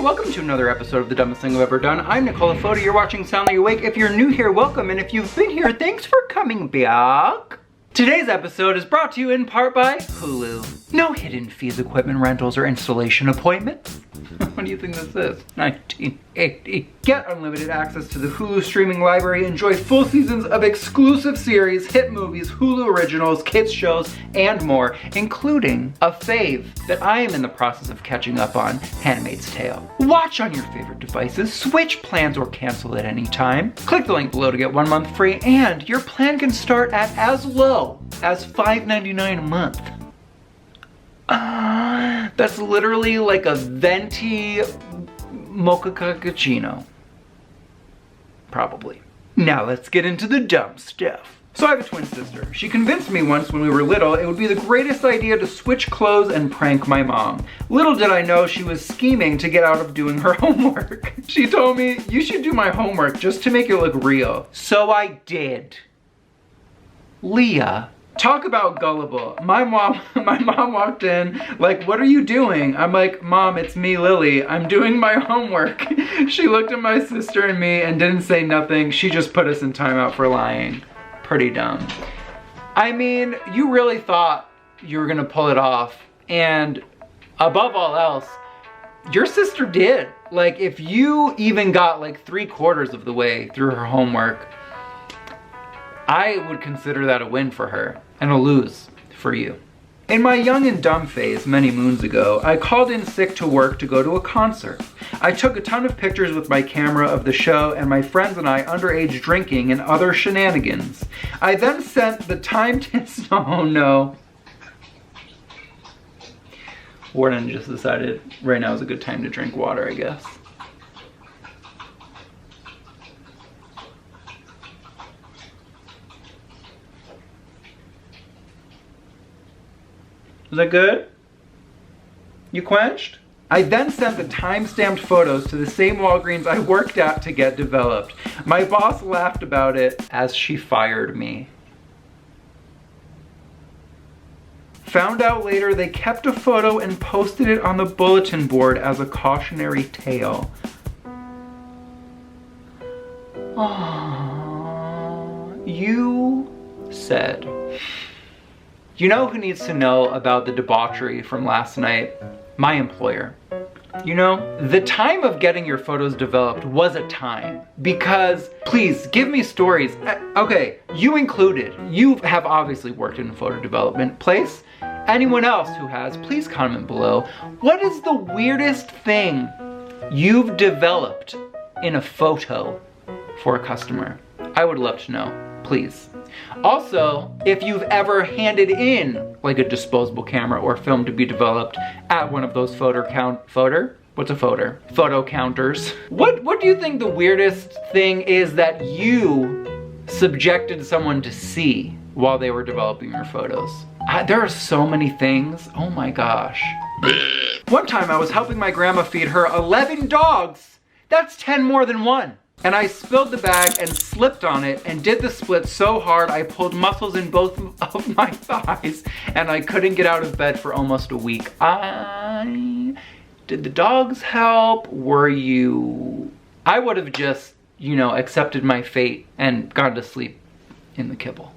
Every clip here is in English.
welcome to another episode of The Dumbest Thing I've Ever Done. I'm Nicola Fota, you're watching Soundly Awake. If you're new here, welcome, and if you've been here, thanks for coming back. Today's episode is brought to you in part by Hulu. No hidden fees, equipment rentals, or installation appointments. What do you think this is? 1980. Get unlimited access to the Hulu streaming library. Enjoy full seasons of exclusive series, hit movies, Hulu originals, kids shows, and more, including a fave that I am in the process of catching up on, Handmaid's Tale. Watch on your favorite devices, switch plans or cancel at any time. Click the link below to get 1 month free, and your plan can start at as low as $5.99 a month. That's literally like a venti mocha cappuccino. Probably. Now let's get into the dumb stuff. So I have a twin sister. She convinced me once when we were little it would be the greatest idea to switch clothes and prank my mom. Little did I know she was scheming to get out of doing her homework. She told me, "You should do my homework just to make it look real." So I did. Leah. Talk about gullible. My mom walked in like, "What are you doing?" I'm like, "Mom, it's me, Lily. I'm doing my homework." She looked at my sister and me and didn't say nothing. She just put us in timeout for lying. Pretty dumb. I mean, you really thought you were gonna pull it off, and above all else, your sister did. Like, if you even got like 3/4 of the way through her homework, I would consider that a win for her and a lose for you. In my young and dumb phase many moons ago, I called in sick to work to go to a concert. I took a ton of pictures with my camera of the show and my friends and I underage drinking and other shenanigans. I then sent the time oh no. Warden just decided right now is a good time to drink water, I guess. Was that good? You quenched? I then sent the time-stamped photos to the same Walgreens I worked at to get developed. My boss laughed about it as she fired me. Found out later they kept a photo and posted it on the bulletin board as a cautionary tale. Aww. You said. You know who needs to know about the debauchery from last night? My employer. You know, the time of getting your photos developed was a time. Because, please, give me stories. Okay, you included. You have obviously worked in a photo development place. Anyone else who has, please comment below. What is the weirdest thing you've developed in a photo for a customer? I would love to know, please. Also, if you've ever handed in like a disposable camera or film to be developed at one of those photo counters. What do you think the weirdest thing is that you subjected someone to see while they were developing your photos? There are so many things, oh my gosh. One time I was helping my grandma feed her 11 dogs. That's 10 more than one. And I spilled the bag and slipped on it and did the split so hard I pulled muscles in both of my thighs and I couldn't get out of bed for almost a week. Did the dogs help? Were you? I would have just, you know, accepted my fate and gone to sleep in the kibble.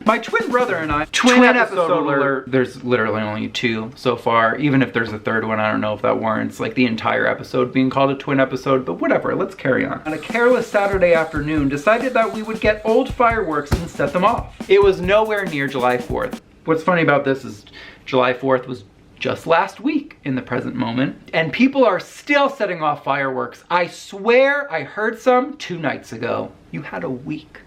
My twin brother and I, twin episode alert. There's literally only 2 so far. Even if there's a 3rd one, I don't know if that warrants like the entire episode being called a twin episode, but whatever, let's carry on. On a careless Saturday afternoon, decided that we would get old fireworks and set them off. It was nowhere near July 4th. What's funny about this is July 4th was just last week in the present moment, and people are still setting off fireworks. I swear I heard some 2 nights ago. You had a week.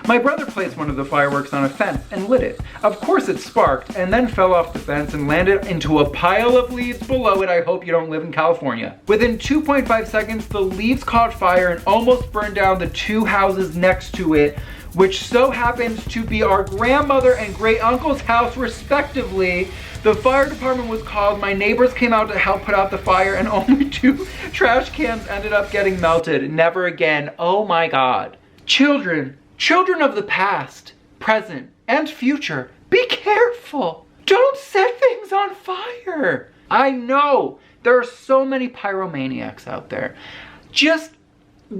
My brother placed one of the fireworks on a fence and lit it. Of course it sparked and then fell off the fence and landed into a pile of leaves below it. I hope you don't live in California. Within 2.5 seconds, the leaves caught fire and almost burned down the 2 houses next to it, which so happened to be our grandmother and great uncle's house respectively. The fire department was called, my neighbors came out to help put out the fire, and only 2 trash cans ended up getting melted. Never again. Oh my God. Children of the past, present, and future, be careful. Don't set things on fire. I know There are so many pyromaniacs out there. Just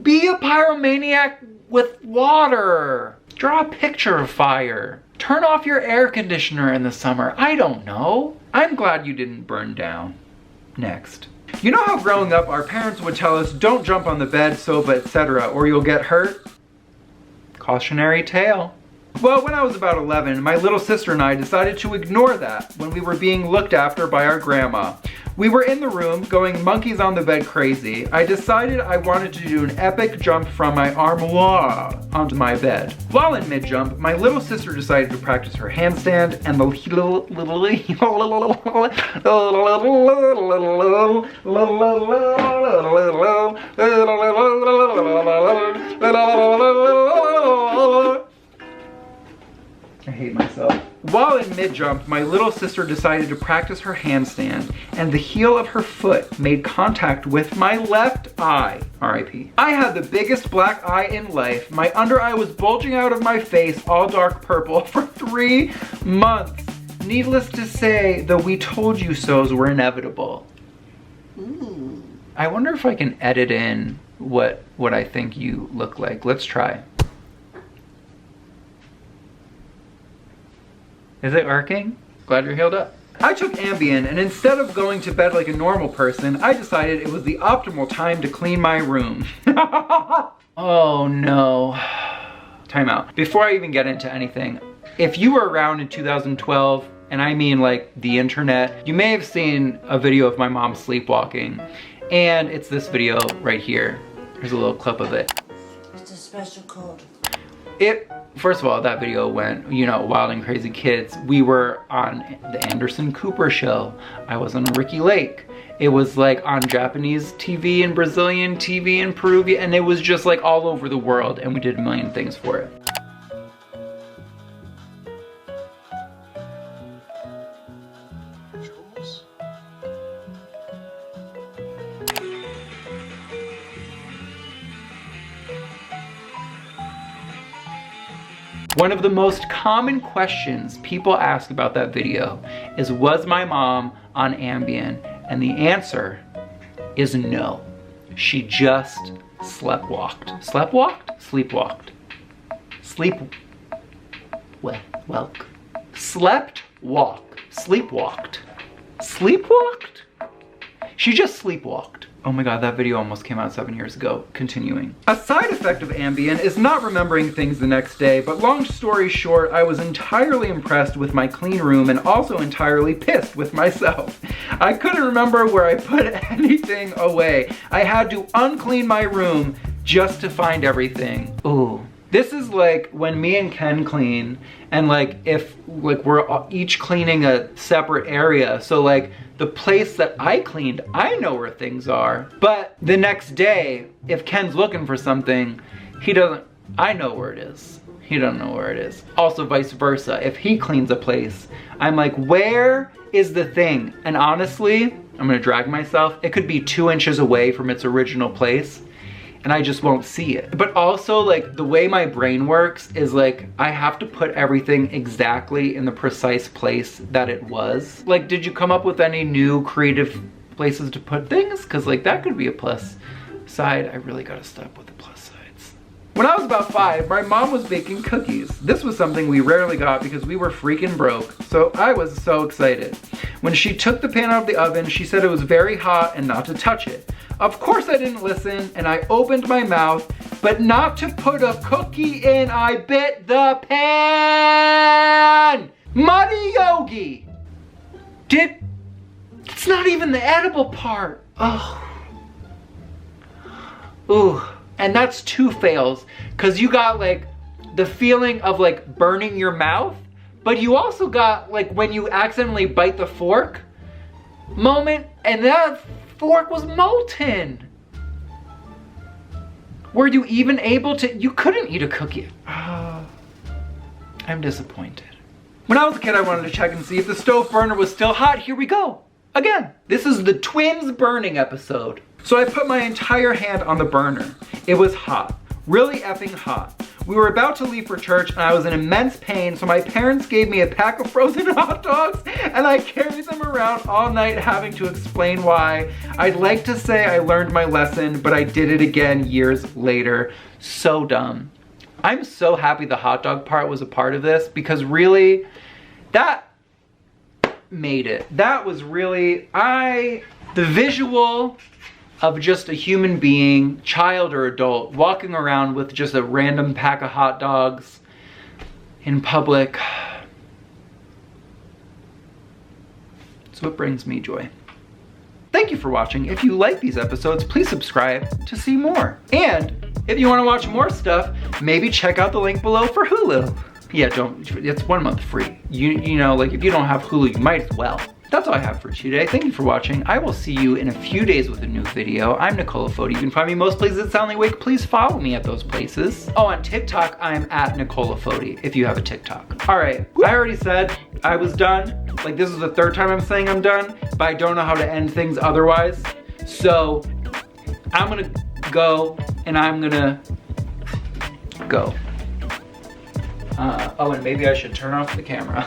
be a pyromaniac with water. Draw a picture of fire. Turn off your air conditioner in the summer. I don't know. I'm glad you didn't burn down. Next. You know how growing up our parents would tell us don't jump on the bed, sofa, etc. or you'll get hurt? Cautionary tale. Well, when I was about 11, my little sister and I decided to ignore that when we were being looked after by our grandma. We were in the room going monkeys on the bed crazy. I decided I wanted to do an epic jump from my armoire onto my bed. While in mid-jump, my little sister decided to practice her handstand and the I hate myself. While in mid-jump, my little sister decided to practice her handstand, and the heel of her foot made contact with my left eye. R.I.P. I had the biggest black eye in life. My under eye was bulging out of my face, all dark purple, for 3 months. Needless to say, the "we told you so's" were inevitable. Ooh. I wonder if I can edit in what I think you look like. Let's try. Is it working? Glad you're healed up. I took Ambien, and instead of going to bed like a normal person, I decided it was the optimal time to clean my room. Oh no. Time out. Before I even get into anything, if you were around in 2012, and I mean like the internet, you may have seen a video of my mom sleepwalking, and it's this video right here. Here's a little clip of it. It's a special code. First of all, that video went, you know, Wild and Crazy Kids. We were on the Anderson Cooper show. I was on Ricky Lake. It was like on Japanese TV and Brazilian TV and Peruvian, and it was just like all over the world, and we did a million things for it. One of the most common questions people ask about that video is, was my mom on Ambien? And the answer is no. She just sleptwalked. Sleptwalked? Sleepwalked. Sleepwalk. Sleepwalked. Sleepwalked? She just sleepwalked. Oh my god, that video almost came out 7 years ago. Continuing. A side effect of Ambien is not remembering things the next day, but long story short, I was entirely impressed with my clean room and also entirely pissed with myself. I couldn't remember where I put anything away. I had to unclean my room just to find everything. Ooh. This is like when me and Ken clean, and like if like we're each cleaning a separate area, so like the place that I cleaned, I know where things are, but the next day if Ken's looking for something, I know where it is. He doesn't know where it is. Also vice versa. If he cleans a place, I'm like, where is the thing? And honestly, I'm gonna drag myself, it could be 2 inches away from its original place, and I just won't see it. But also, like, the way my brain works is like, I have to put everything exactly in the precise place that it was. Like, did you come up with any new creative places to put things? Cause like, that could be a plus side. I really gotta stop with the plus sides. When I was about 5, my mom was baking cookies. This was something we rarely got because we were freaking broke. So I was so excited. When she took the pan out of the oven, she said it was very hot and not to touch it. Of course I didn't listen, and I opened my mouth, but not to put a cookie in, I bit the pan! Muddy Yogi! It's not even the edible part. Oh. Ooh, and that's 2 fails, cause you got like the feeling of like burning your mouth, but you also got like when you accidentally bite the fork moment, and that fork was molten. Were you even able to, you couldn't eat a cookie. I'm disappointed. When I was a kid, I wanted to check and see if the stove burner was still hot. Here we go, again. This is the twins burning episode. So I put my entire hand on the burner. It was hot, really effing hot. We were about to leave for church and I was in immense pain, so my parents gave me a pack of frozen hot dogs and I carried them around all night having to explain why. I'd like to say I learned my lesson, but I did it again years later. So dumb. I'm so happy the hot dog part was a part of this, because really, that made it. That was really, the visual of just a human being, child or adult, walking around with just a random pack of hot dogs in public. So it brings me joy. Thank you for watching. If you like these episodes, please subscribe to see more. And if you want to watch more stuff, maybe check out the link below for Hulu. Yeah, it's 1 month free. You know, like if you don't have Hulu, you might as well. That's all I have for today. Thank you for watching. I will see you in a few days with a new video. I'm Nicola Foti. You can find me most places at soundlyawake. Please follow me at those places. Oh, on TikTok, I'm at Nicola Foti, if you have a TikTok. All right, I already said I was done. Like, this is the 3rd time I'm saying I'm done, but I don't know how to end things otherwise. So I'm gonna go, and I'm gonna go. Oh, and maybe I should turn off the camera.